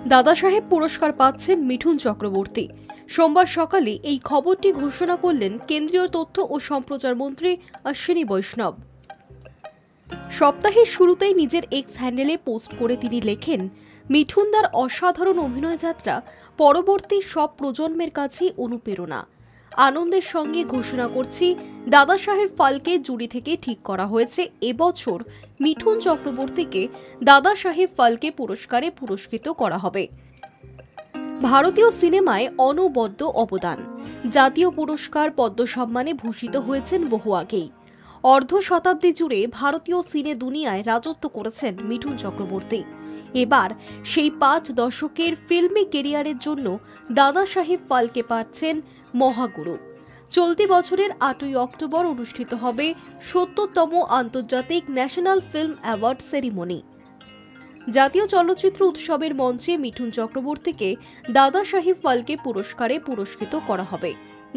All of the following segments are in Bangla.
দাদা সাহেব পুরস্কার পাচ্ছেন মিঠুন চক্রবর্তী। সোমবার সকালে এই খবরটি ঘোষণা করলেন কেন্দ্রীয় তথ্য ও সম্প্রচার মন্ত্রী অশ্বিনী বৈষ্ণব। সপ্তাহের শুরুতেই নিজের এক্স হ্যান্ডেলে পোস্ট করে তিনি লেখেন, মিঠুনদার অসাধারণ অভিনয় যাত্রা পরবর্তী সব প্রজন্মের কাছে অনুপ্রেরণা। আনন্দের সঙ্গে ঘোষণা করছি, দাদা সাহেব ফালকে জুরি থেকে ঠিক করা হয়েছে এবছর মিঠুন চক্রবর্তীকে দাদা সাহেব ফালকে পুরস্কারে পুরস্কৃত করা হবে। ভারতীয় সিনেমায় অনবদ্য অবদান, জাতীয় পুরস্কার পদ্ম সম্মানে ভূষিত হয়েছেন বহু আগেই। অর্ধ শতাব্দী জুড়ে ভারতীয় সিনে দুনিয়ায় রাজত্ব করেছেন মিঠুন চক্রবর্তী। এবার সেই 5 দশকের ফিল্মি কেরিয়ারের জন্য দাদা সাহেব ফালকে পাচ্ছেন মহাগুরু। চলতি বছরের 8ই অক্টোবর অনুষ্ঠিত হবে 70তম আন্তর্জাতিক ন্যাশনাল ফিল্ম অ্যাওয়ার্ড সেরিমনি। জাতীয় চলচ্চিত্র উৎসবের মঞ্চে মিঠুন চক্রবর্তীকে দাদা সাহেব ফালকে পুরস্কারে পুরস্কৃত করা হবে।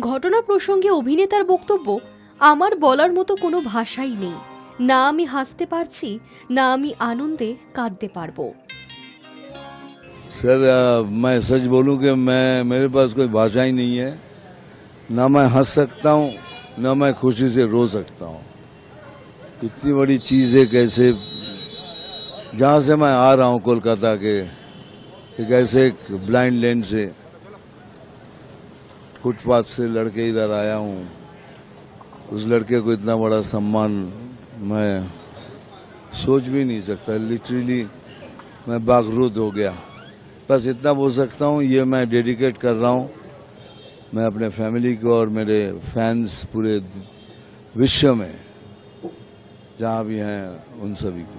ঘটনা প্রসঙ্গে অভিনেতার বক্তব্য, আমার বলার মতো কোনো ভাষাই নেই, না আমি হাসতে পারছি, না আমি আনন্দে কাঁদতে পারবো। सर मैं सच बोलूं कि मेरे पास कोई भाषा ही नहीं है, ना मैं हंस सकता हूं, ना मैं खुशी से रो सकता हूं। इतनी बड़ी चीज है, कैसे जहां से मैं आ रहा हूं कोलकाता के, कैसे एक ब्लाइंड लेन से फुटपाथ से लड़के इधर आया हूं, उस लड़के को इतना बड़ा सम्मान मैं सोच भी नहीं सकता। लिटरली मैं बागरूद हो गया। बस इतना बोल सकता हूँ, ये मैं डेडिकेट कर रहा हूँ मैं अपने फैमिली को और मेरे फैंस पूरे विश्व में जहाँ भी हैं उन सभी को।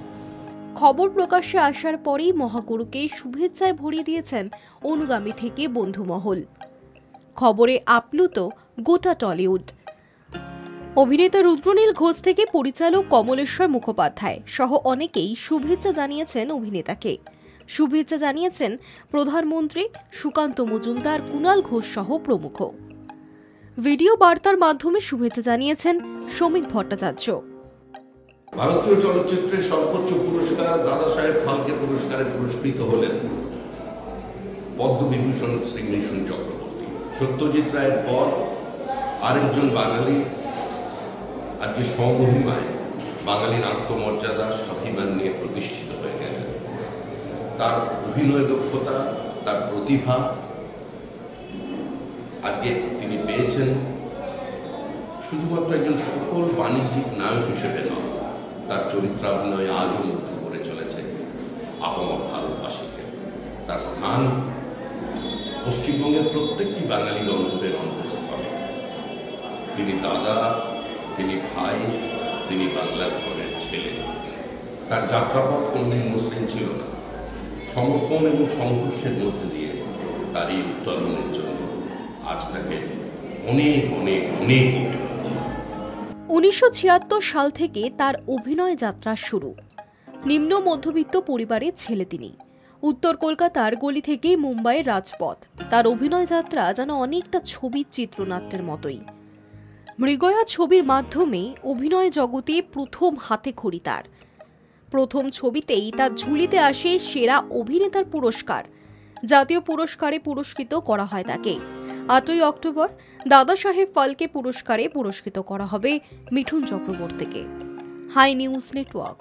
খবর প্রকাশ্যে আসার পরেই মহাগুরুকে শুভেচ্ছায় ভরিয়ে দিয়েছেন অনুগামী থেকে বন্ধুমহল। খবরে আপ্লুত গোটা টলিউড। অভিনেতা রুদ্রনীল ঘোষ থেকে পরিচালক কমলেশ্বর মুখোপাধ্যায় সহ অনেকেই শুভেচ্ছা জানিয়েছেন অভিনেতাকে। শুভেচ্ছা জানিয়েছেন প্রধানমন্ত্রী সুকান্ত মজুমদার, কুণাল ঘোষ সহ প্রমুখ। ভিডিও বার্তার মাধ্যমে শুভেচ্ছা জানিয়েছেন শ্রমিক ভট্টাচার্য। ভারতীয় চলচ্চিত্রের সর্বোচ্চ পুরস্কার দাদা সাহেব ফালকে পুরস্কারে পুরস্কৃত হলেন পদ্মবিভূষণ শ্রী মিঠুন চক্রবর্তী। সত্যজিৎ রায়ের পর আরেকজন বাঙালি আজকে স্বমহিমায় বাঙালির আত্মমর্যাদা স্বাভিমান নিয়ে প্রতিষ্ঠিত হয়ে গেলেন। তার অভিনয় দক্ষতা, তার প্রতিভা আজকে তিনি পেয়েছেন শুধুমাত্র একজন সফল বাণিজ্যিক নায়ক হিসেবে নয়, তার চরিত্রাভিনয় আজও মুগ্ধ করে চলেছে আপামর ভারতবাসীকে। তার স্থান পশ্চিমবঙ্গের প্রত্যেকটি বাঙালির অন্তরের অন্তঃস্থলে। তিনি দাদা, তিনি ভাই, তিনি বাংলার ঘরের ছেলে। তার যাত্রাপথ কোনোদিন মসৃণ ছিল না। সমর্পণ এবং সংঘর্ষের মধ্যে দিয়ে তার এই উত্তরণের জন্য আজ তাকে অনেক অনেক অনেক অভিনন্দন। 1976 সাল থেকে তার অভিনয় যাত্রা শুরু। নিম্ন মধ্যবিত্ত পরিবারের ছেলে তিনি। উত্তর কলকাতার গলি থেকে মুম্বাইয়ের রাজপথ। তার অভিনয় যাত্রা যেন অনেকটা ছবির চিত্রনাট্যের মতোই। মৃগয়া ছবির মাধ্যমে অভিনয় জগতে প্রথম হাতেখড়ি তার। প্রথম ছবিতেই তার ঝুলিতে আসে সেরা অভিনেতার পুরস্কার। জাতীয় পুরস্কারে পুরস্কৃত করা হয় তাকে। 8ই অক্টোবর দাদা সাহেব ফালকে পুরস্কারে পুরস্কৃত করা হবে মিঠুন চক্রবর্তীকে। Hi News network.